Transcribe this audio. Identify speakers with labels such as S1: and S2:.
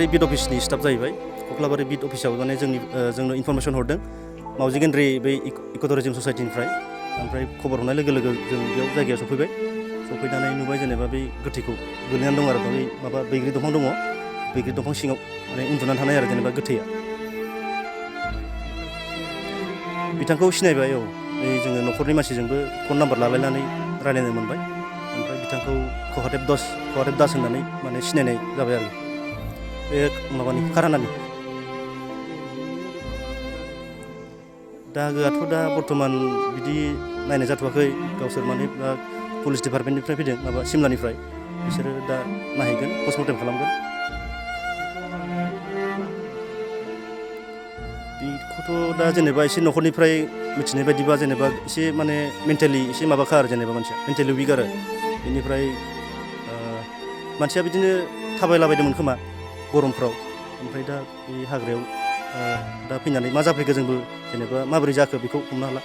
S1: कक्लाबारि बिट अफिसनि स्टाफ जाहैबाय कक्लाबारि बिट अफिसाव माने जोंनो इनफरमेसन हरदों मावजि गेन्द्रि बै इक'टुरिजम ससाइटिनिफ्राय ओमफ्राय खबर हरनाय लोगो लोगो जों बेयाव जायगायाव सफैनानै नुबाय जेनेबा बै गोथैखौ गोलैनानै दं आरो बै माबा बैग्रि दंफां दङ बैग्रि दंफां सिङाव माने उन्दुनानै थानाय आरो जेनेबा गोथैया बिथांखौ सिनायबाय औ जोङो न'खरनि मानसिजोंबो फन नाम्बार लालायनानै रायलायनो मोनबाय ओमफ्राय बिथांखौ खहादेब दास होननानै माने सिनायनाय जाबाय आरो बे माबानि कारानानि दागोआथ' दा बर्थमान बिदि नायनाय जाथ'वाखै गावसोर माने पुलिस डिपार्टमेन्टनिफ्राय फैदों माबा सिमलानिफ्राय बिसोरो दा नायहैगोन पस्टमर्टेम खालामगोन बेखौथ' दा जेनेबा एसे न'खरनिफ्राय मिथिनाय बायदिबा जेनेबा एसे माने मेन्टेलि एसे माबाखा आरो जेनेबा मानसिया मेन्टेलि उइक आरो बेनिफ्राय मानसिया बिदिनो थाबायलाबायदोंमोन खोमा गरमफ्राव ओमफ्राय दा बे हाग्रायाव दा फैनानै मा जाफैखो जोंबो जेनेबा माबोरै जाखो बेखौ हमनो हाला